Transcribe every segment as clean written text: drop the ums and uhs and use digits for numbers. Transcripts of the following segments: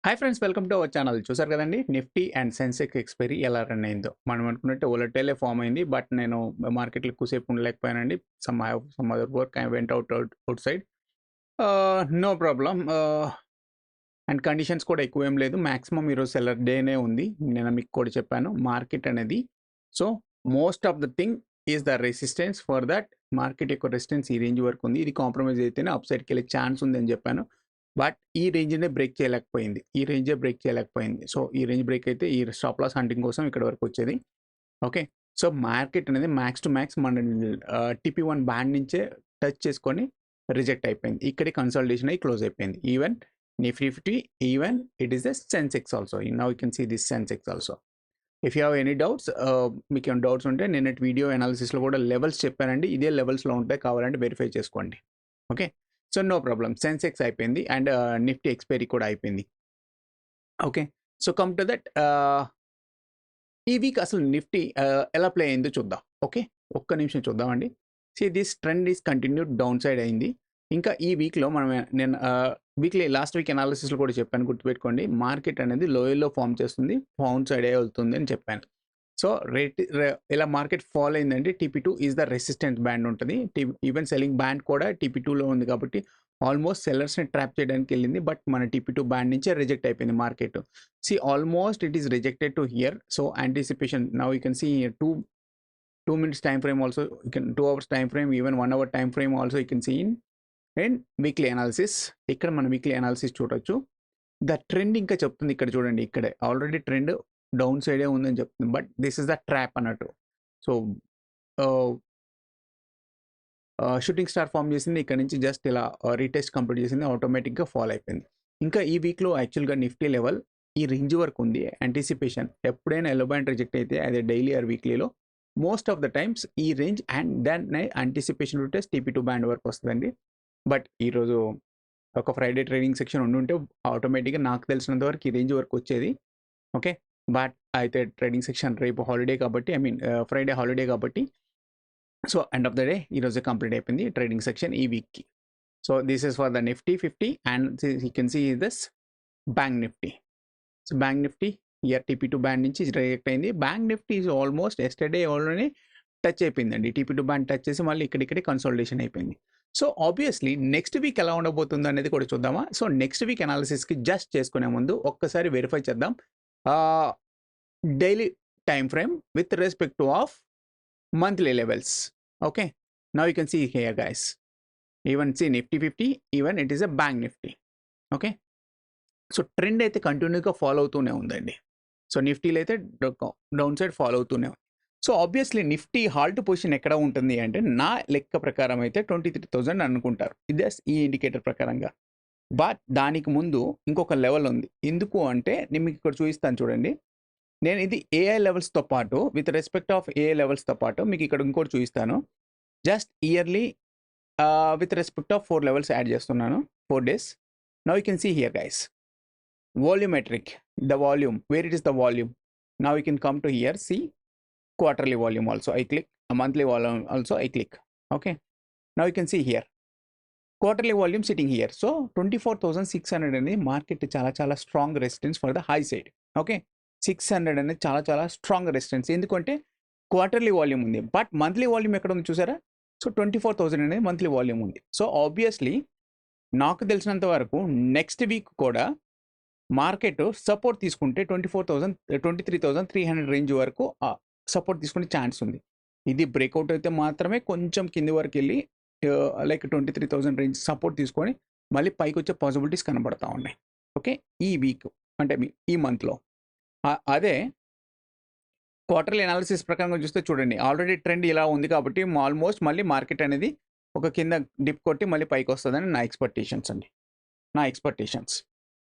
Hi friends, welcome to our channel. చూసారు కదండి, Nifty and Sensex expiry ఎలా రన్ అయిందో. మనం అనుకున్నట్టే వోలటైలే ఫామ్ అయింది. బట్ నేను మార్కెట్లో ఎక్కువసేపు ఉండలేకపోయానండి. Some other work I went outside. No problem. And conditions కూడా ఎక్కువ ఏం లేదు. మాక్సిమం ఈరోజు సెల్లర్ డేనే ఉంది. నేను మీకు కూడా చెప్పాను మార్కెట్ అనేది. So most of the thing is the resistance. For that market యొక్క రెసిస్టెన్స్ ఈ రేంజ్ వరకు ఉంది. ఇది కాంప్రమైజ్ అయితేనే అప్ సైడ్కి వెళ్ళే ఛాన్స్ ఉంది అని చెప్పాను. బట్ ఈ రేంజ్నే బ్రేక్ చేయలేకపోయింది. సో ఈ రేంజ్ బ్రేక్ అయితే ఈ స్టాప్ లాస్ హంటింగ్ కోసం ఇక్కడ వరకు వచ్చేది. ఓకే, సో మార్కెట్ అనేది మ్యాక్స్ టు మ్యాక్స్ మన TP1 బ్యాండ్ నుంచే టచ్ చేసుకొని రిజెక్ట్ అయిపోయింది. ఇక్కడే కన్సల్టేషన్ అయ్యి క్లోజ్ అయిపోయింది. Even Nifty 50, even it is the Sensex also. Now you can see this Sensex also. If you have any doubts, మీకు ఏమైనా డౌట్స్ ఉంటే నేను వీడియో అనాలిసిస్లో కూడా లెవెల్స్ చెప్పానండి. ఇదే లెవెల్స్లో ఉంటాయి, కావాలంటే వెరిఫై చేసుకోండి. Okay, so no problem. Sensex అయిపోయింది అండ్ నిఫ్టీ ఎక్స్పైరీ కూడా అయిపోయింది. Okay, so come to that. ఈ వీక్ అసలు నిఫ్టీ ఎలా ప్లే అయిందో చూద్దాం. ఓకే, ఒక్క నిమిషం చూద్దామండి. This trend is continued down side అయింది. ఇంకా ఈ వీక్లో నేను వీక్లీ లాస్ట్ వీక్ అనాలిసిస్లో కూడా చెప్పాను, గుర్తుపెట్టుకోండి. మార్కెట్ అనేది లోయల్లో ఫామ్ చేస్తుంది, డౌన్ సైడే వెళ్తుంది అని చెప్పాను. సో ఇలా మార్కెట్ ఫాల్ అయిందంటే TP2 is the resistance band ఉంటుంది. ఈవెన్ సెల్లింగ్ బ్యాండ్ కూడా TP2లో ఉంది కాబట్టి ఆల్మోస్ట్ సెల్లర్స్ని ట్రాప్ చేయడానికి వెళ్ళింది. బట్ మన TP2 బ్యాండ్ నుంచే రిజెక్ట్ అయిపోయింది market. Almost it is rejected to here. So anticipation now you can see 2 minutes time frame also, you can 2 hours time frame, even 1 hour time frame also you can see in and weekly analysis. ఇక్కడ మన weekly analysis చూడొచ్చు. The trend ఇంకా చెప్తుంది ఇక్కడ చూడండి. ఇక్కడే already trend down సైడే ఉందని చెప్తుంది. But this is the trap అన్నట్టు. సో షూటింగ్ స్టార్ ఫామ్ చేసింది, ఇక్కడ నుంచి జస్ట్ ఇలా రీటెస్ట్ కంప్లీట్ చేసింది, ఆటోమేటిక్గా ఫాల్ అయిపోయింది. ఇంకా ఈ వీక్లో యాక్చువల్గా నిఫ్టీ లెవెల్ ఈ రేంజ్ వరకు ఉంది. యాంటిసిపేషన్ ఎప్పుడైనా ఎల్లో బ్యాండ్ రిజెక్ట్ అయితే అదే డైలీ ఆర్ వీక్లీలో మోస్ట్ ఆఫ్ ద టైమ్స్ ఈ range and then anticipation test TP2 band వరకు వస్తుందండి. బట్ ఈరోజు ఒక ఫ్రైడే ట్రేడింగ్ సెక్షన్ ఉండుంటే ఆటోమేటిక్గా నాకు తెలిసినంత వరకు ఈ రేంజ్ వరకు వచ్చేది. ఓకే, బట్ అయితే ట్రేడింగ్ సెక్షన్ రేపు హాలిడే కాబట్టి, ఫ్రైడే హాలిడే కాబట్టి, so end of the day ఈరోజు కంప్లీట్ అయిపోయింది ట్రేడింగ్ సెక్షన్ ఈ వీక్కి. So this is for the Nifty 50 and you can see this bank Nifty. So bank Nifty near TP2 band నుంచి reject అయింది. Bank Nifty is almost yesterday already touch అయిపోయిందండి. TP2 band touch చేసి మళ్ళీ ఇక్కడిక్కడే consultation అయిపోయింది. So obviously next week ఎలా ఉండబోతుందో అనేది కూడా చూద్దామా. సో నెక్స్ట్ వీక్ అనాలిసిస్కి జస్ట్ చేసుకునే ముందు ఒక్కసారి వెరిఫై చేద్దాం daily time frame with respect to of monthly levels. Okay, now you can see here guys, even see Nifty 50, even it is a bank Nifty. Okay, so trend అయితే కంటిన్యూగా follow అవుతూనే ఉందండి. So నిఫ్టీలో అయితే down side follow అవుతూనే ఉంది. So obviously Nifty halt position ఎక్కడ ఉంటుంది అంటే నా లెక్క ప్రకారం అయితే 23,000 అనుకుంటారు, ఇదే ఈ ఇండికేటర్ ప్రకారంగా. బట్ దానికి ముందు ఇంకొక లెవెల్ ఉంది. ఎందుకు అంటే నేను మీకు ఇక్కడ చూపిస్తాను చూడండి. నేను ఇది AI లెవెల్స్తో పాటు విత్ రెస్పెక్ట్ ఆఫ్ AI లెవెల్స్తో పాటు మీకు ఇక్కడ ఇంకోటి చూపిస్తాను. Just yearly with respect of 4 levels add చేస్తున్నాను, 4 days. Now you can see here guys, volumetric, the volume, where it is the volume. Now you can come to here, see quarterly volume also I click, a monthly volume also I click. Okay, now you can see here quarterly volume sitting here. So 24,600 అనేది market చాలా strong resistance for the high side. Okay, 600 అనేది చాలా strong resistance, ఎందుకంటే quarterly volume ఉంది. But monthly volume ఎక్కడ ఉంది చూసారా. So 24,000 అనేది మంత్లీ వాల్యూమ్ ఉంది. సో ఆబ్వియస్లీ నాకు తెలిసినంత వరకు నెక్స్ట్ వీక్ కూడా మార్కెట్ సపోర్ట్ తీసుకుంటే 23,300 రేంజ్ వరకు సపోర్ట్ తీసుకునే ఛాన్స్ ఉంది. ఇది బ్రేక్అవుట్ అయితే మాత్రమే కొంచెం కింది వరకు వెళ్ళి లైక్ 23,000 రేంజ్ సపోర్ట్ తీసుకొని మళ్ళీ పైకి వచ్చే పాసిబిలిటీస్ కనబడతా ఉన్నాయి. ఓకే, ఈ వీక్ అంటే ఈ మంత్లో. అదే క్వార్టర్లీ అనాలిసిస్ ప్రకారంగా చూస్తే చూడండి, ఆల్రెడీ ట్రెండ్ ఇలా ఉంది కాబట్టి ఆల్మోస్ట్ మళ్ళీ మార్కెట్ అనేది ఒక కింద డిప్ కొట్టి మళ్ళీ పైకి వస్తుందని నా expectations.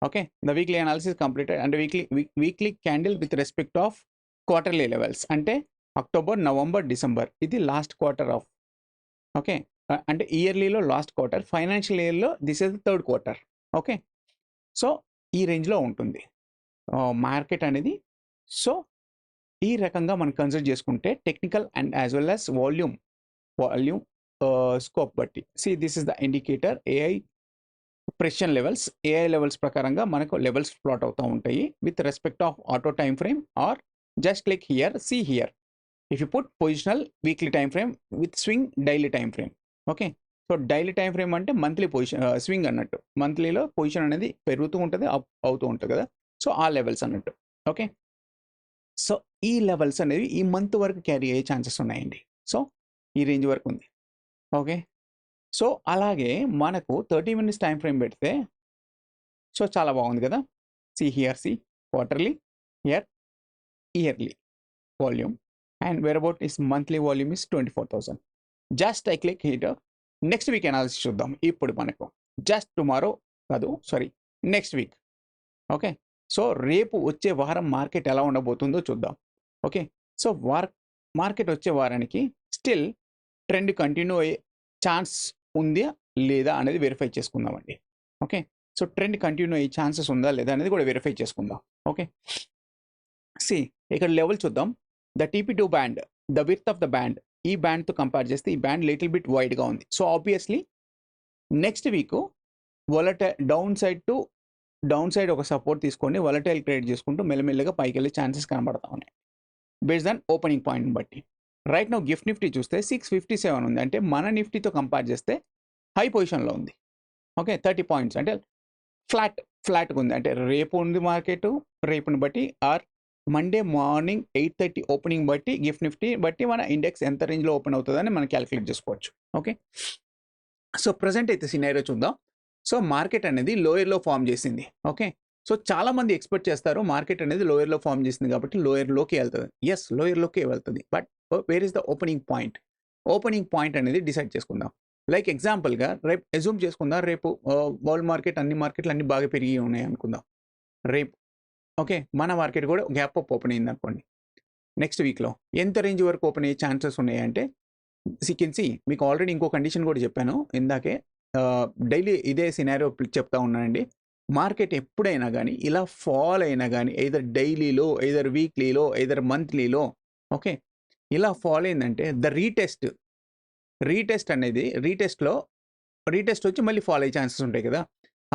Okay, the weekly analysis completed and weekly candle with respect of quarterly levels అంటే అక్టోబర్, నవంబర్, డిసెంబర్ ఇది లాస్ట్ క్వార్టర్ ఆఫ్. ఓకే, అంటే ఇయర్లీలో లాస్ట్ క్వార్టర్, ఫైనాన్షియల్ ఇయర్లో this is the third quarter. Okay, so ఈ రేంజ్లో ఉంటుంది market అనేది. So ఈ రకంగా మనం కన్సిడర్ చేసుకుంటే technical and as well as volume scope బట్టి, this is the indicator AI ప్రెషన్ లెవెల్స్, ఏఐ లెవెల్స్ ప్రకారంగా మనకు లెవెల్స్ ప్లాట్ అవుతూ ఉంటాయి with respect of auto time frame or just click here, see here. If you put positional weekly time frame with swing daily time frame. Okay, so daily time frame అంటే monthly position swing అన్నట్టు. మంత్లీలో position అనేది పెరుగుతూ ఉంటుంది, up అవుతూ ఉంటుంది కదా. So ఆ లెవెల్స్ అన్నట్టు. ఓకే, సో ఈ లెవెల్స్ అనేవి ఈ మంత్ వరకు క్యారీ అయ్యే ఛాన్సెస్ ఉన్నాయండి. సో ఈ రేంజ్ వరకు ఉంది. ఓకే, సో అలాగే మనకు 30 మినిట్స్ టైం ఫ్రేమ్ పెడితే సో చాలా బాగుంది కదా. See here, see quarterly, here yearly volume, and where about is monthly volume is 24,000. Just I click here. Next week analysis చూద్దాం. ఇప్పుడు మనకు జస్ట్ టుమారో కాదు, sorry, next week. Okay, so రేపు వచ్చే వారం మార్కెట్ ఎలా ఉండబోతుందో చూద్దాం. ఓకే, సో మార్కెట్ వచ్చే వారానికి స్టిల్ ట్రెండ్ కంటిన్యూ అయ్యే ఛాన్స్ ఉందా లేదా అనేది వెరిఫై చేసుకుందామండి. ఓకే, సో ట్రెండ్ కంటిన్యూ అయ్యే ఛాన్సెస్ ఉందా లేదా అనేది కూడా వెరిఫై చేసుకుందాం. ఓకే, సి ఇక్కడ లెవెల్ చూద్దాం. The TP2 band, the width of the band, ఈ బ్యాండ్తో కంపేర్ చేస్తే ఈ బ్యాండ్ లిటిల్ బిట్ వైడ్గా ఉంది. So obviously next week down side ఒక సపోర్ట్ తీసుకొని వొలటైల్ క్రియేట్ చేసుకుంటూ మెల్లమెల్లగా పైకి వెళ్ళే ఛాన్సెస్ కనబడతా ఉన్నాయి బేస్డ్ ఆన్ ఓపెనింగ్ పాయింట్ బట్టి. రైట్ నౌ గిఫ్ట్ నిఫ్టీ చూస్తే 657 ఉంది, అంటే మన నిఫ్టీతో కంపేర్ చేస్తే హై పొజిషన్లో ఉంది. ఓకే, 30 పాయింట్స్ అంటే ఫ్లాట్గా ఉంది. అంటే రేపు ఉంది మార్కెట్, రేపుని బట్టి ఆర్ మండే మార్నింగ్ 8:30 ఓపెనింగ్ బట్టి గిఫ్ట్ నిఫ్టీ బట్టి మన ఇండెక్స్ ఎంత రేంజ్లో ఓపెన్ అవుతుందని మనం క్యాలిక్యులేట్ చేసుకోవచ్చు. ఓకే, సో ప్రజెంట్ అయితే సినారియో చూద్దాం. సో మార్కెట్ అనేది లోయర్లో ఫామ్ చేసింది. ఓకే, సో చాలామంది ఎక్స్పెక్ట్ చేస్తారు మార్కెట్ అనేది లోయర్లో ఫామ్ చేసింది కాబట్టి లోయర్లోకి వెళ్తుంది. ఎస్, లోయర్లోకి వెళ్తుంది, but where is the opening point? Opening point అనేది డిసైడ్ చేసుకుందాం. లైక్ ఎగ్జాంపుల్గా రేపు అజ్యూమ్ చేసుకుందాం, రేపు వరల్డ్ మార్కెట్ అన్ని మార్కెట్లు అన్ని బాగా పెరిగి ఉన్నాయి అనుకుందాం రేపు. ఓకే, మన మార్కెట్ కూడా గ్యాప్ అప్ ఓపెన్ అయింది అనుకోండి. నెక్స్ట్ వీక్లో ఎంత రేంజ్ వరకు ఓపెన్ అయ్యే ఛాన్సెస్ ఉన్నాయంటే సికెన్సీ మీకు ఆల్రెడీ ఇంకో కండిషన్ కూడా చెప్పాను ఇందాకే. డైలీ ఇదే సినారియో చెప్తా ఉన్నానండి. మార్కెట్ ఎప్పుడైనా కానీ ఇలా ఫాల్ అయినా కానీ ఎయిదర్ డైలీలో, ఎయిదర్ వీక్లీలో, ఎయిదర్ మంత్లీలో, ఓకే, ఇలా ఫాల్ అయిందంటే ద రీటెస్ట్ అనేది రీటెస్ట్ వచ్చి మళ్ళీ ఫాల్ అయ్యే ఛాన్సెస్ ఉంటాయి కదా.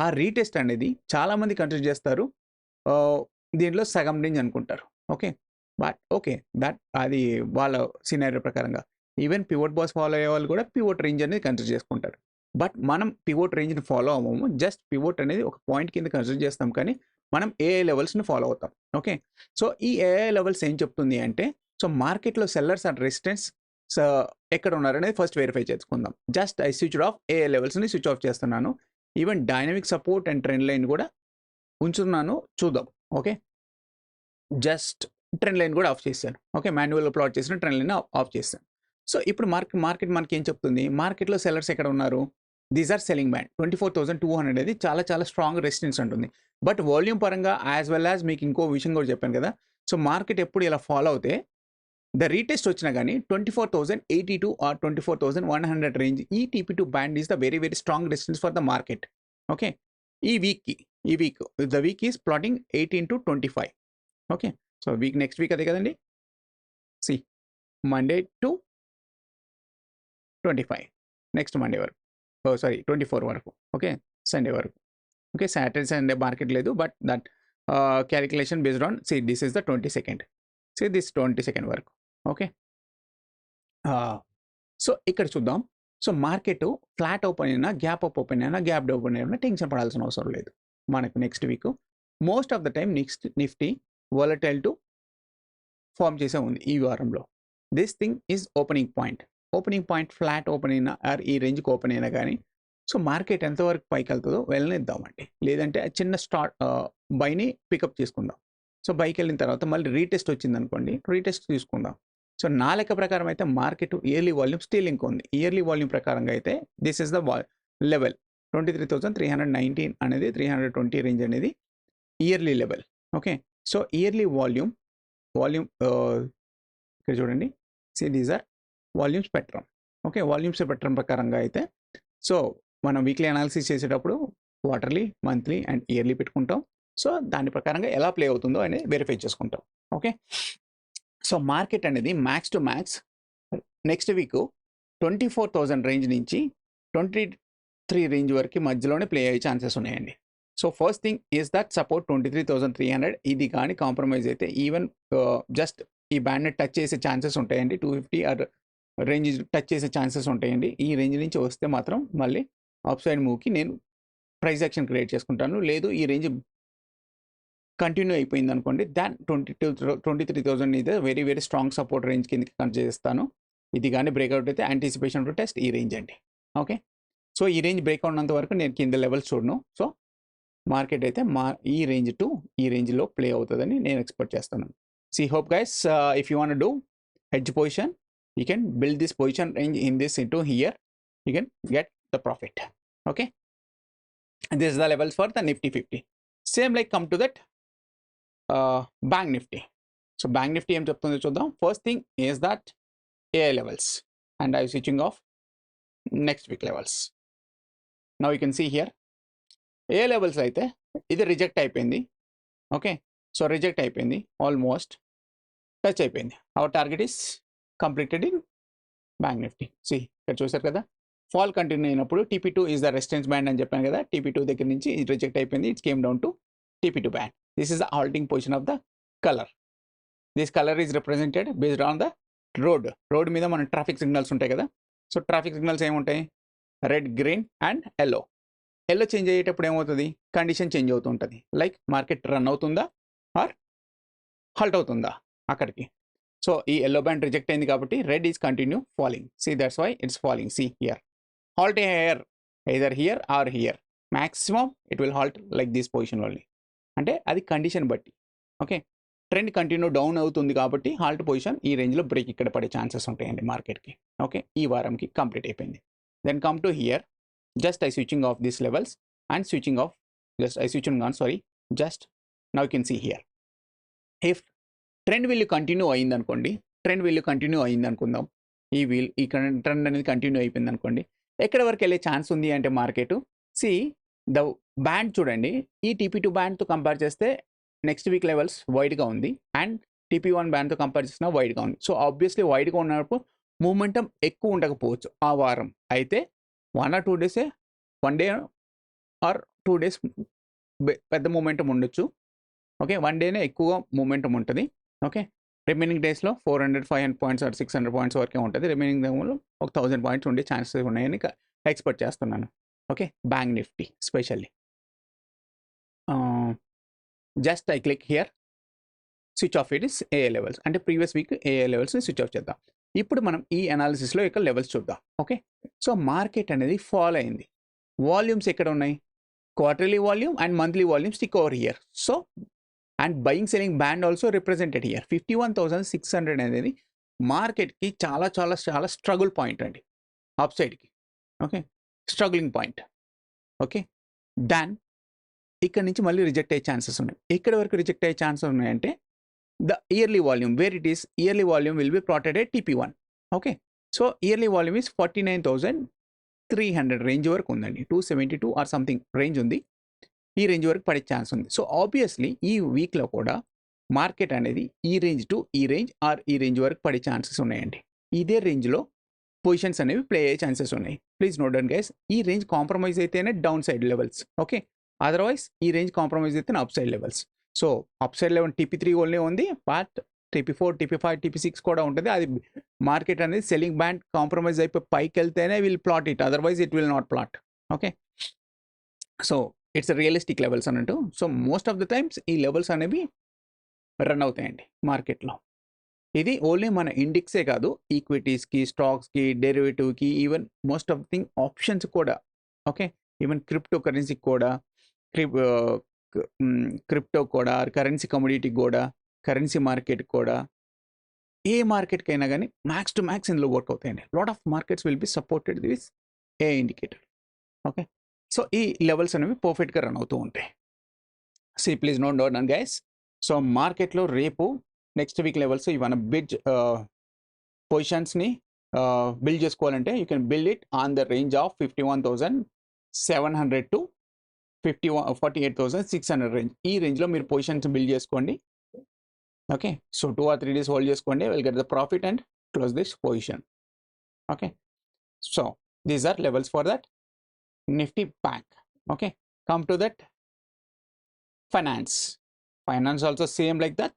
ఆ రీటెస్ట్ అనేది చాలామంది కన్సిడర్ చేస్తారు దీంట్లో సగం రేంజ్ అనుకుంటారు. ఓకే, బట్ ఓకే, అది వాళ్ళ సినారియో ప్రకారంగా. ఈవెన్ పివోట్ బాస్ ఫాలో అయ్యే వాళ్ళు కూడా పివోట్ రేంజ్ అనేది కన్సిడర్ చేసుకుంటారు. బట్ మనం పివోట్ రేంజ్ని ఫాలో అవ్వము, జస్ట్ పివోట్ అనేది ఒక పాయింట్ కింద కన్సిడర్ చేస్తాం, కానీ మనం ఏఐ లెవెల్స్ని ఫాలో అవుతాం. ఓకే, సో ఈ ఏఐ లెవెల్స్ ఏం చెప్తుంది అంటే, సో మార్కెట్లో సెల్లర్స్ అండ్ రెసిస్టెన్స్ ఎక్కడ ఉన్నారనేది ఫస్ట్ వెరిఫై చేసుకుందాం. Just I switch off AI లెవెల్స్ని స్విచ్ ఆఫ్ చేస్తున్నాను. Even dynamic support and trend line కూడా ఉంచుతున్నాను, చూద్దాం. ఓకే, జస్ట్ ట్రెండ్ లైన్ కూడా ఆఫ్ చేశాను. ఓకే, మాన్యువల్గా ప్లాట్ చేసిన ట్రెండ్ లైన్ ఆఫ్ చేశాను. సో ఇప్పుడు మార్కెట్ మనకి ఏం చెప్తుంది? మార్కెట్లో సెల్లర్స్ ఎక్కడ ఉన్నారు? దీస్ ఆర్ సెల్లింగ్ బ్యాండ్ 24,200 అనేది చాలా చాలా స్ట్రాంగ్ రెసిస్టెన్స్ ఉంటుంది. బట్ వాల్యూమ్ పరంగా యాజ్ వెల్ యాజ్ మీకు ఇంకో విషయం కూడా చెప్పాను కదా. సో మార్కెట్ ఎప్పుడు ఇలా ఫాలో అవుతే ద రీటెస్ట్ వచ్చినా కానీ 24,082 ఆర్ 24,100 రేంజ్, ఈ TP2 band is the very very strong resistance for the market. Okay, ఈ week the week is plotting 18 to 25. Okay, so next week అదే కదండి. See Monday to 25, next Monday వరకు, 24 వరకు. Okay, Sunday వరకు. Okay, Saturday Sunday market లేదు, but that calculation based on this is the 22nd, this 22nd వరకు. Okay, so ఇక్కడ చూద్దాం. So market flat open అయినా, గ్యాప్ అప్ ఓపెన్ అయినా, gap down open అయినా టెన్షన్ పడాల్సిన అవసరం లేదు. మనకు next week most of the time Nifty volatile to form చేసే ఉంది ఈ వారంలో. This thing is opening point flat open అయినా ఆర్ ఈ రేంజ్కి ఓపెన్ అయినా కానీ సో మార్కెట్ ఎంతవరకు పైకి వెళ్తుందో వెళ్ళనిద్దామండి. లేదంటే చిన్న బైని పికప్ చేసుకుందాం. సో బైకి వెళ్ళిన తర్వాత మళ్ళీ రీటెస్ట్ వచ్చింది అనుకోండి, రీటెస్ట్ తీసుకుందాం. సో నా లెక్క ప్రకారం అయితే మార్కెట్ ఇయర్లీ వాల్యూమ్ స్టిల్ ఇంకా ఉంది. ఇయర్లీ వాల్యూమ్ ప్రకారంగా అయితే దిస్ ఇస్ ద లెవెల్ 23,319 అనేది 320 రేంజ్ అనేది yearly level. Okay, so yearly volume ఇక్కడ చూడండి, these are volume spectrum. Okay, volume spectrum ప్రకారంగా అయితే సో మనం వీక్లీ అనాలిసిస్ చేసేటప్పుడు క్వార్టర్లీ, మంత్లీ అండ్ ఇయర్లీ పెట్టుకుంటాం. సో దాని ప్రకారంగా ఎలా ప్లే అవుతుందో అనేది వెరిఫై చేసుకుంటాం. ఓకే, సో మార్కెట్ అనేది max to max next week 24,000 range నుంచి 3 రేంజ్ వరకు మధ్యలోనే ప్లే అయ్యే ఛాన్సెస్ ఉన్నాయండి. So first thing is that support 23,300 ఇది కానీ కాంప్రమైజ్ అయితే ఈవెన్ జస్ట్ ఈ బ్యాండ్ని టచ్ చేసే ఛాన్సెస్ ఉంటాయండి. 250 ఆర్ రేంజ్ టచ్ చేసే ఛాన్సెస్ ఉంటాయండి. ఈ రేంజ్ నుంచి వస్తే మాత్రం మళ్ళీ అప్ సైడ్ మూవ్కి నేను ప్రైస్ యాక్షన్ క్రియేట్ చేసుకుంటాను. లేదు ఈ రేంజ్ కంటిన్యూ అయిపోయింది అనుకోండి, దాన్ 23,000 ఇది very very strong support range కిందకి కన్సిడర్ చేస్తాను. ఇది కానీ బ్రేక్అవుట్ అయితే యాంటిసిపేషన్ టు టెస్ట్ ఈ రేంజ్ అండి. ఓకే, సో ఈ రేంజ్ బ్రేక్అవుట్ ఉన్నంత వరకు నేను కింద లెవెల్స్ చూడను. సో మార్కెట్ అయితే ఈ రేంజ్ టు ఈ రేంజ్లో ప్లే అవుతుందని నేను ఎక్స్పెక్ట్ చేస్తాను. See hope guys, if you want do hedge position, you can build this position range in this into here, you can get the profit. Okay, and this is the levels for the Nifty 50. Same like come to that Bank Nifty. So Bank Nifty em cheptundo chuddam. First thing is that AI levels, and I am switching off next week levels. Now you can see here AI levels aithe idi reject అయిపోయింది. Okay, so reject అయిపోయింది, almost touch అయిపోయింది. Our target is completed in Bank Nifty. See ఇక్కడ చూసారు కదా, fall continue అయినప్పుడు TP2 is the resistance band అని చెప్పాను కదా, TP2 దగ్గర నుంచి ఇది రిజెక్ట్ అయిపోయింది. It's came down to TP2 band. This is the halting position of the color. This color is represented based on the road మీద మన ట్రాఫిక్ సిగ్నల్స్ ఉంటాయి కదా. సో ట్రాఫిక్ సిగ్నల్స్ ఏముంటాయి, red, green and yellow change అయ్యేటప్పుడు ఏమవుతుంది, condition change అవుతూ ఉంటుంది. Like market run అవుతుందా ఆర్ హాల్ట్ అవుతుందా అక్కడికి. సో ఈ ఎల్లో బ్యాండ్ రిజెక్ట్ అయింది కాబట్టి red is continue falling. See that's why it's falling. See here halt here, either here or here. Maximum it will halt like this position only. అంటే అది condition బట్టి. Okay, trend continue down అవుతుంది కాబట్టి halt position ఈ రేంజ్లో break ఇక్కడ పడే chances ఉంటాయండి మార్కెట్కి. ఓకే, ఈ వారంకి కంప్లీట్ అయిపోయింది. Then come to here, just I switching off this levels and switching off, just I switching on, sorry, just now you can see here. If trend will continue అయింది అనుకోండి, అనుకుందాం, ఈ trend అనేది continue అయిపోయింది అనుకోండి, ఎక్కడి వరకు వెళ్ళే ఛాన్స్ ఉంది అంటే మార్కెట్, సి ద బ్యాండ్ చూడండి, ఈ TP2 బ్యాండ్తో కంపేర్ చేస్తే నెక్స్ట్ వీక్ లెవెల్స్ వైడ్గా ఉంది అండ్ TP1 బ్యాండ్తో కంపేర్ చేసిన వైడ్గా ఉంది. సో ఆబ్వియస్లీ వైడ్గా ఉన్నప్పుడు మూమెంటం ఎక్కువ ఉండకపోవచ్చు ఆ వారం. అయితే 1 or 2 డేసే, 1 day ఆర్ 2 days పెద్ద మూమెంటం ఉండొచ్చు. ఓకే, 1 డేనే ఎక్కువ మూమెంటం ఉంటుంది. ఓకే, రిమైనింగ్ డేస్లో 400-500 పాయింట్స్ ఆర్ 600 పాయింట్స్ వరకే ఉంటుంది. రిమైనింగ్ డేస్లో ఒక 1000 పాయింట్స్ ఉండే ఛాన్సెస్ ఉన్నాయని ఎక్స్పెక్ట్ చేస్తున్నాను. Okay, bank Nifty specially just I click here, switch off it is AA levels, అంటే ప్రీవియస్ వీక్ AA లెవెల్స్ని స్విచ్ ఆఫ్ చేద్దాం. ఇప్పుడు మనం ఈ అనాలిసిస్లో ఇక్కడ లెవెల్స్ చూద్దాం. ఓకే, సో మార్కెట్ అనేది ఫాల్ అయింది. వాల్యూమ్స్ ఎక్కడ ఉన్నాయి, quarterly volume and monthly volume stick over here. So and buying selling band also represented here. 51,600 అనేది మార్కెట్కి చాలా చాలా చాలా స్ట్రగుల్ పాయింట్ అండి, అప్ సైడ్కి. Okay, struggling point. ఓకే, దాన్ ఇక్కడ నుంచి మళ్ళీ రిజెక్ట్ అయ్యే ఛాన్సెస్ ఉన్నాయి. ఎక్కడి వరకు రిజెక్ట్ అయ్యే ఛాన్సెస్ ఉన్నాయంటే the yearly volume, where it is yearly volume will be plotted at TP1. Okay, so yearly volume is 49,300 range వరకు ఉందండి. 272 ఆర్ సంథింగ్ రేంజ్ ఉంది, ఈ రేంజ్ వరకు పడే ఛాన్స్ ఉంది. సో ఆబ్వియస్లీ ఈ వీక్లో కూడా మార్కెట్ అనేది ఈ రేంజ్ టు ఈ రేంజ్ ఆర్ ఈ రేంజ్ వరకు పడే ఛాన్సెస్ ఉన్నాయండి. ఇదే రేంజ్లో పొజిషన్స్ అనేవి ప్లే అయ్యే ఛాన్సెస్ ఉన్నాయి. ప్లీజ్ నోట్ డౌన్ గైస్, ఈ రేంజ్ కాంప్రమైజ్ అయితేనే down side levels. Okay, otherwise ఈ రేంజ్ కాంప్రమైజ్ అయితేనే up side levels. So up side level TP3 only ఉంది, బట్ TP4, TP5, TP6 కూడా ఉంటుంది. అది మార్కెట్ అనేది సెల్లింగ్ బ్యాండ్ కాంప్రమైజ్ అయిపోయి పైకి వెళ్తేనే will plot it, otherwise it will not plot. Okay, so it's realistic levels అన్నట్టు. So most of the times ఈ లెవెల్స్ అనేవి రన్ అవుతాయండి మార్కెట్లో. ఇది ఓన్లీ మన ఇండెక్సే కాదు, ఈక్విటీస్కి, స్టాక్స్కి, డెరివేటివ్కి, even most of thing options కూడా. ఓకే, ఈవెన్ క్రిప్టో కరెన్సీకి కూడా, క్రిప్టో కూడా, కరెన్సీ కమోడిటీకి కూడా, కరెన్సీ మార్కెట్ కూడా, ఏ మార్కెట్కైనా కానీ మ్యాక్స్ టు మ్యాక్స్ ఇందులో వర్క్ అవుతాయండి. Lot of markets will be supported with a indicator. Okay, so ఈ లెవెల్స్ అనేవి పర్ఫెక్ట్గా రన్ అవుతూ ఉంటాయి. See please note down guys. So మార్కెట్లో రేపు నెక్స్ట్ వీక్ లెవెల్స్ ఇవన్న బిడ్ పొజిషన్స్ని బిల్డ్ చేసుకోవాలంటే you can build it on the range of 51,700 to 48,600 range. ఈ రేంజ్లో మీరు పొజిషన్స్ బిల్డ్ చేసుకోండి. Okay, so 2 or 3 days hold చేసుకోండి, will get the profit and close this position. Okay, so these are levels for that. Nifty Bank. Okay, come to that finance. Finance also same like that.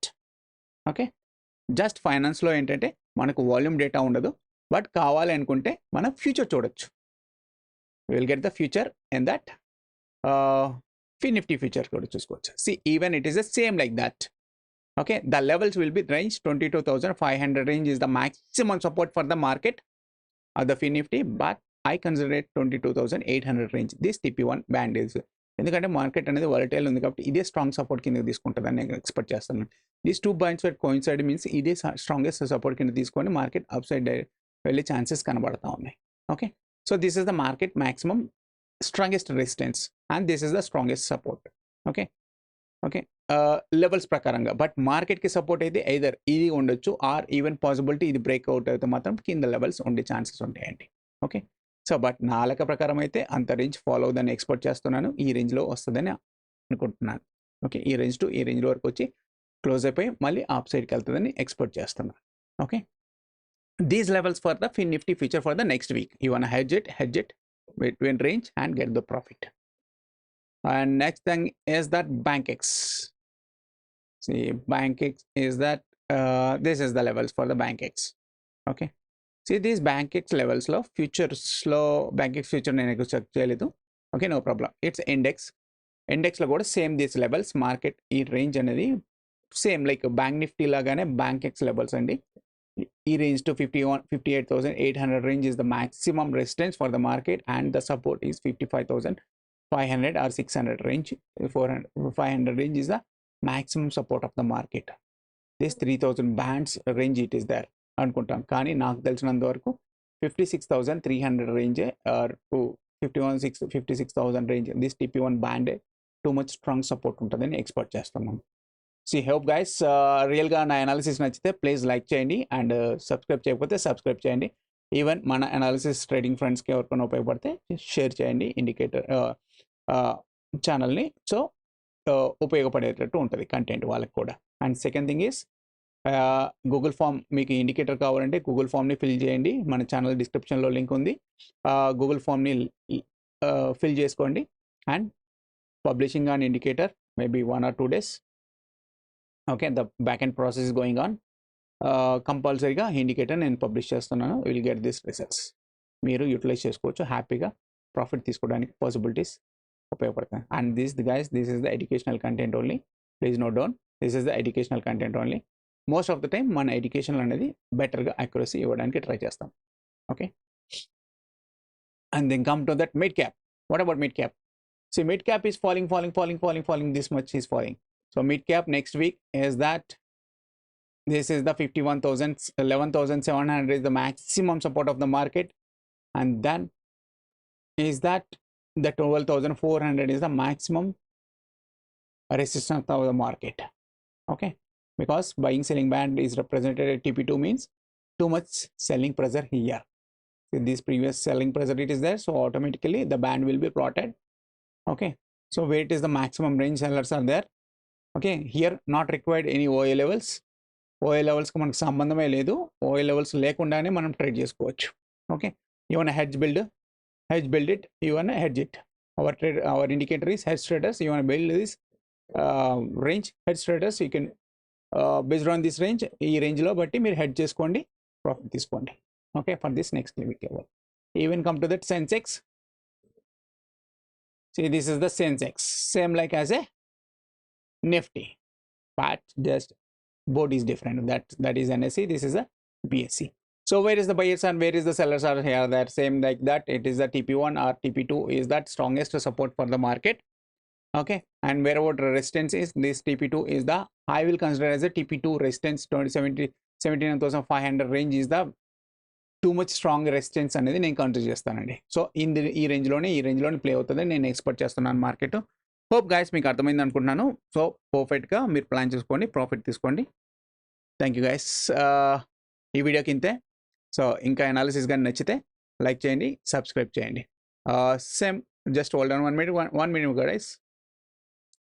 Okay, just ఫైనాన్స్లో ఏంటంటే మనకు volume data ఉండదు, but కావాలి అనుకుంటే మనం future చూడొచ్చు. Will get the future in that Nifty future కూడా చూసుకోవచ్చు. See even it is the same like that. Okay, the levels will be range 22,500 range is the maximum support for the market of the Nifty, but I consider it 22,800 range. This TP1 band is ఎందుకంటే market అనేది volatile ఉంది కాబట్టి ఇదే strong support కింద తీసుకుంటుందని నేను expect చేస్తున్నాను. These two points coincide means ఇదే స్ట్రాంగెస్ట్ సపోర్ట్ కింద తీసుకొని మార్కెట్ అప్ సైడ్ వెళ్ళే ఛాన్సెస్ కనబడతా ఉన్నాయి. Okay, so this is the market maximum strongest resistance and this is the strongest support. Okay okay levels ప్రకారంగా, బట్ మార్కెట్కి support అయితే either ఇది ఉండొచ్చు ఆర్ ఈవెన్ పాసిబిలిటీ ఇది బ్రేక్అవుట్ అయితే మాత్రం కింద లెవెల్స్ ఉండే ఛాన్సెస్ ఉంటాయండి. ఓకే, సో బట్ నా లెక్క ప్రకారం అయితే అంత రేంజ్ ఫాలో అవుదని ఎక్స్పెక్ట్ చేస్తున్నాను. ఈ రేంజ్లో వస్తుందని అనుకుంటున్నాను. ఓకే, ఈ రేంజ్ టు ఈ రేంజ్ వరకు వచ్చి క్లోజ్ అయిపోయి మళ్ళీ ఆప్ సైడ్కి వెళ్తుందని ఎక్స్పెక్ట్ చేస్తున్నాను. Okay, these levels for the Nifty future for the next week. You want hedge it between range and get the profit. And next thing is that BankX. See, BankX is that this is the levels for the BankX. Okay, see these BankX levels లో futures లో BankX future నేను check చేయలేదు. Okay, no problem. It's ఇండెక్స్లో కూడా same these levels market ఈ range అనేది same like bank Nifty లాగానే BankX levels అండి. ఈ range to 58,800 range is the maximum resistance for the market and the support is 55,500 or 600 range. 500 range is the maximum support of the market. This 3,000 bands range it is there అనుకుంటాం, కానీ నాకు తెలిసినంత వరకు 56,300 range or 56,000 range this TP1 band too much strong support ఉంటుందని expect చేస్తున్నాం. C hope guys రియల్గా నా analysis నచ్చితే ప్లీజ్ లైక్ చేయండి అండ్ సబ్స్క్రైబ్ చేయకపోతే సబ్స్క్రైబ్ చేయండి. ఈవెన్ మన అనాలిసిస్ ట్రేడింగ్ ఫ్రెండ్స్కి ఎవరికైనా ఉపయోగపడితే షేర్ చేయండి ఇండికేటర్ ఛానల్ని. సో ఉపయోగపడేటట్టు ఉంటుంది కంటెంట్ వాళ్ళకి కూడా. And second thing is Google form, మీకు ఇండికేటర్ కావాలంటే గూగుల్ ఫామ్ని ఫిల్ చేయండి. మన ఛానల్ డిస్క్రిప్షన్లో లింక్ ఉంది. గూగుల్ ఫామ్ని ఫిల్ చేసుకోండి and publishing on indicator maybe 1 or 2 days. Okay, the back and process is going on. కంపల్సరీగా ఇండికేటర్ నేను పబ్లిష్ చేస్తున్నాను. Will get this results. మీరు యూటిలైజ్ చేసుకోవచ్చు, హ్యాపీగా ప్రాఫిట్ తీసుకోవడానికి పాసిబిలిటీస్ ఉపయోగపడతాయి. And this is the educational content only. Please note down, this is the educational content only. Most of the time మన education అనేది బెటర్గా అక్యురసీ ఇవ్వడానికి ట్రై చేస్తాం. Okay, and then come to that mid cap. What about mid cap? So mid cap is falling this much is falling. So mid cap next week is that this is the 11,700 is the maximum support of the market, and then is that the 12,400 is the maximum resistance of the market. Okay, because buying selling band is represented at TP2 means too much selling pressure here. So this previous selling pressure it is there, so automatically the band will be plotted. Okay, so where it is the maximum range sellers are there. Okay, here not required any OA levels. OA లెవెల్స్కి మనకు సంబంధమే లేదు. OA levels లేకుండానే మనం trade చేసుకోవచ్చు. Okay, even hedge build it, even hedge it. Our indicator is hedge traders. Even build this range hedge traders. You can based on this range, ఈ రేంజ్లో బట్టి మీరు హెడ్ చేసుకోండి, ప్రాఫిట్ తీసుకోండి. Okay, for this next week level. Even come to that Sensex. See, this is the Sensex, same like as a Nifty, but just board is different. That is NSE, this is a BSE. So where is the buyers and where is the sellers are here? That same like that. It is the TP1 or TP2 is that strongest support for the market. Okay, and wherever resistance is, this TP2 is the, I will consider as a TP2 resistance. 17,500 range is the too much strong resistance అనేది నేను consider చేస్తానండి. So ఈ రేంజ్లోనే play అవుతుందని నేను expect చేస్తున్నాను market. Hope guys మీకు అర్థమైంది అనుకుంటున్నాను. సో పర్ఫెక్ట్గా మీరు ప్లాన్ చేసుకోండి, ప్రాఫిట్ తీసుకోండి. Thank you guys. ఈ వీడియోకి ఇంతే. సో ఇంకా అనాలిసిస్ కానీ నచ్చితే లైక్ చేయండి, సబ్స్క్రైబ్ చేయండి. Same just hold on 1 minute guys.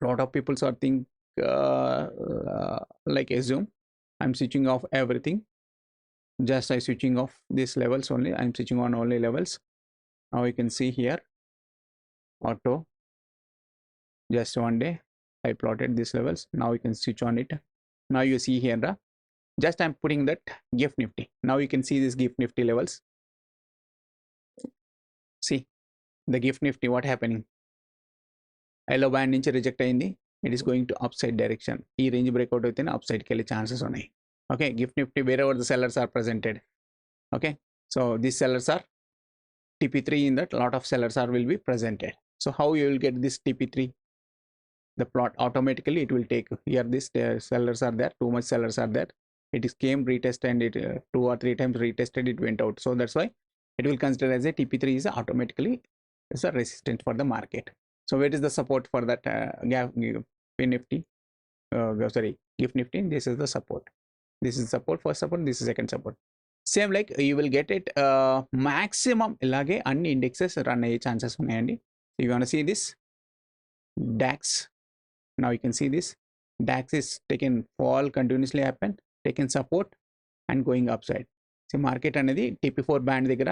Lot of peoples are think like assume I'm switching off everything. Just I switching off these levels only. I'm switching on only levels. Now you can see here auto, just one day I plotted these levels. Now you can switch on it. Now you see here just I'm putting that GIFT Nifty. Now you can see these GIFT Nifty levels. See the GIFT Nifty, what happening? Yellow band నుంచి reject అయింది. It is going to upside direction. ఈ range breakout అయితేనే upside కి వెళ్ళే chances ఉన్నాయి. Okay, gift Nifty wherever the sellers are presented. Okay, so these sellers are TP3. In that, lot of sellers are will be presented. So how you will get this TP3? The plot automatically it will take here. This sellers are there, too much sellers are there. It is came retest and it 2 or 3 times retested, it went out. So that's why it will consider as a TP3 is automatically is a resistance for the market. So where is the support for that gap Nifty? Sorry, GIFT Nifty. This is the support. This is support, first support. This is second support. Same like you will get it maximum ilage anni indexes run aye chances unnayandi. So you want to see this DAX. Now you can see this DAX is taken fall continuously happen, taken support and going upside. See market anedi TP4 band దగ్గర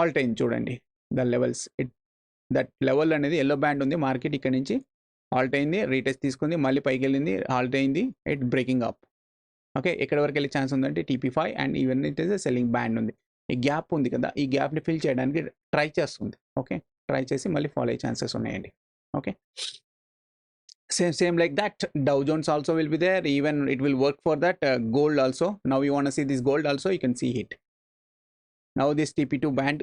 all time చూడండి the levels. That level అనేది yellow band ఉంది, market ఇక్కడ నుంచి Alt అయింది, retest తీసుకుంది, మళ్ళీ పైకి వెళ్ళింది, ఆల్ట్ అయింది, ఇట్ బ్రేకింగ్ అప్. ఓకే, ఎక్కడ వరకు వెళ్ళే ఛాన్స్ ఉందంటే TP5 and even it is selling band ఉంది. ఈ గ్యాప్ ఉంది కదా, ఈ గ్యాప్ని ఫిల్ చేయడానికి ట్రై చేస్తుంది. ఓకే, ట్రై చేసి మళ్ళీ ఫాలో అయ్యే ఛాన్సెస్ ఉన్నాయండి. Okay, same like that Dow Jones also will be there. Even it will work for that gold also. Now you want to see this gold also, you can see it. Now this TP2 band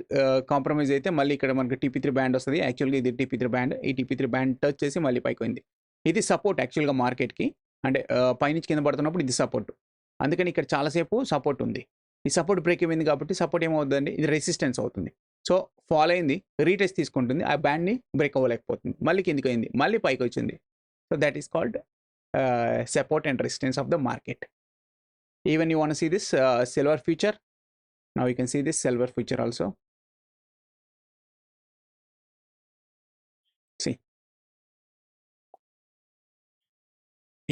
compromise అయితే మళ్ళీ ఇక్కడ మనకి TP3 band వస్తుంది. యాక్చువల్గా ఇది TP3 band. ఈ TP3 band touch చేసి మళ్ళీ పైకి పోయింది. ఇది సపోర్ట్ యాక్చువల్గా మార్కెట్కి, అంటే పైనుంచి కింద పడుతున్నప్పుడు ఇది సపోర్ట్. అందుకని ఇక్కడ చాలాసేపు సపోర్ట్ ఉంది. ఈ సపోర్ట్ బ్రేక్ అయింది కాబట్టి సపోర్ట్ ఏమవుతుందండి, ఇది రెసిస్టెన్స్ అవుతుంది. సో ఫాల్ అయింది, రీటెస్ట్ తీసుకుంటుంది, ఆ బ్యాండ్ని బ్రేక్ అవ్వలేకపోతుంది, మళ్ళీ కిందికి అయింది, మళ్ళీ పైకి వచ్చింది. So that is called support and resistance of the market. Even you want to see this silver future. Now you can see this silver future also. See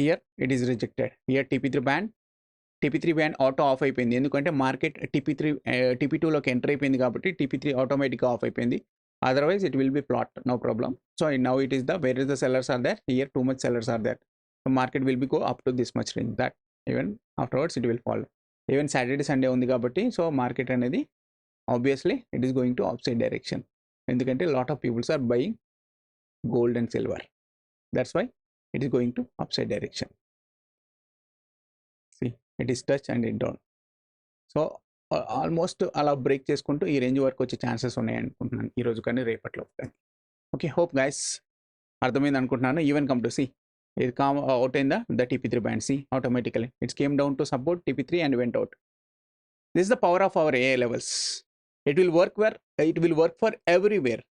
here it is rejected. Here TP3 band auto off అయిపోయింది. ఎందుకంటే market TP2 లోకి enter అయిపోయింది కాబట్టి TP3 ఆటోమేటిక్గా of అయిపోయింది. Otherwise it will be plot, no problem. So now it is the where is the sellers are there, here too much sellers are there. The market will be go up to this much range, that even afterwards it will fall. Even Saturday Sunday undi kabatti, so market anedi obviously it is going to upside direction. Endukante lot of people are buying gold and silver, that's why it is going to upside direction. See, it is touch and it down. So almost అలా break చేసుకుంటూ ఈ range వరకు వచ్చే chances ఉన్నాయి అనుకుంటున్నాను ఈ రోజు కానీ రేపట్లో. ఓకే, హోప్ గైస్ అర్థమైంది అనుకుంటున్నాను. ఈవెన్ కమ్ టు సి ఇది అవుట్ అయిందా the TP3 band. See automatically it's came down to support TP3 and went out. This is the power of our AI levels. It will work for everywhere,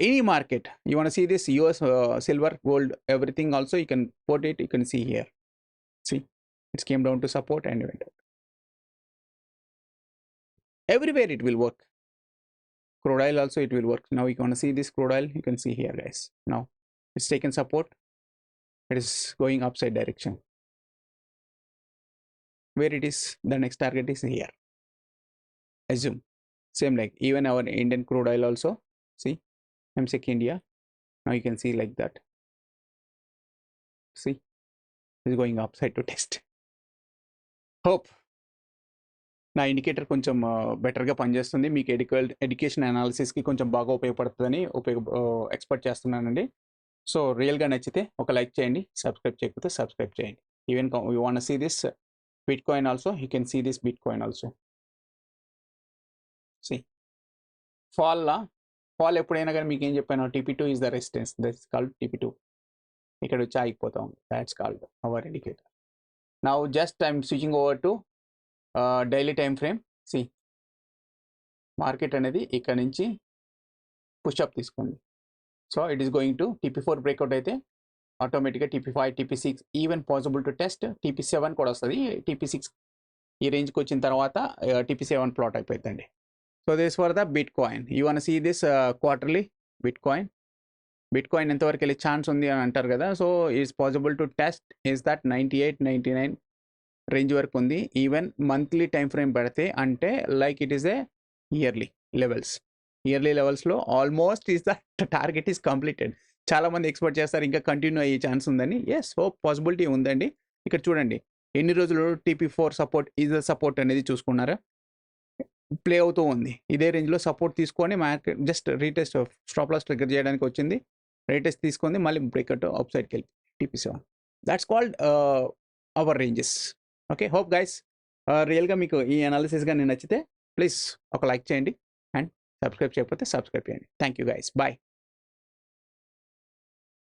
any market. You want see this US silver, gold, everything also you can put it, you can see here. See, it came down to support and went out. Everywhere it will work. Crude oil also it will work. Now you want to see this crude oil, you can see here guys. Now it's taken support, it is going upside direction. Where it is, the next target is here. Assume same like even our Indian crude oil also. See, MSEC India. Now you can see like that. See, it's going upside to test. Hope నా indicator కొంచెం బెటర్గా పనిచేస్తుంది, మీకు education అనాలిసిస్కి కొంచెం బాగా ఉపయోగపడుతుందని expect చేస్తున్నానండి. So రియల్గా నచ్చితే ఒక లైక్ చేయండి, సబ్స్క్రైబ్ చేయకపోతే సబ్స్క్రైబ్ చేయండి. Even you want see this bitcoin also, you can see this bitcoin also. See fall ఎప్పుడైనా కానీ మీకు ఏం చెప్పాను, TP2 is the resistance, that's called TP2. ఇక్కడ వచ్చి ఆగిపోతాం, that's called our indicator. Now just I'm switching over to daily time frame. See market అనేది ఇక్కడ నుంచి పుషప్ తీసుకోండి. So it is going to TP4 breakout అయితే ఆటోమేటిక్గా TP5, TP6 even possible to test TP7 కూడా వస్తుంది. TP6 ఈ రేంజ్కి వచ్చిన తర్వాత TP7 ప్లాట్ అయిపోతుందండి. So this for the bitcoin. You want see this quarterly bitcoin ఎంతవరకు వెళ్ళే ఛాన్స్ ఉంది అని అంటారు కదా. So is possible to test is that 98, 99 range వరకు ఉంది. ఈవెన్ మంత్లీ టైం ఫ్రేమ్ పెడితే అంటే like it is a yearly levels. Yearly లెవెల్స్లో almost is the target is completed. చాలామంది ఎక్స్పెక్ట్ చేస్తారు ఇంకా కంటిన్యూ అయ్యే ఛాన్స్ ఉందని. ఎస్, హోప్ పాసిబిలిటీ ఉందండి. ఇక్కడ చూడండి ఎన్ని రోజులు TP4 support is the support అనేది చూసుకున్నారా, ప్లే అవుతూ ఉంది. ఇదే రేంజ్లో సపోర్ట్ తీసుకొని market just retest stop loss trigger చేయడానికి వచ్చింది. రీటెస్ట్ తీసుకుంది, మళ్ళీ బ్రేక్అవుట్ అప్ సైడ్కి వెళ్ళి TP7. That's called hour ranges. Okay, hope guys రియల్గా మీకు ఈ అనాలిసిస్ కానీ నచ్చితే ప్లీజ్ ఒక లైక్ చేయండి అండ్ సబ్స్క్రైబ్ చేయకపోతే సబ్స్క్రైబ్ చేయండి. Thank you guys, bye.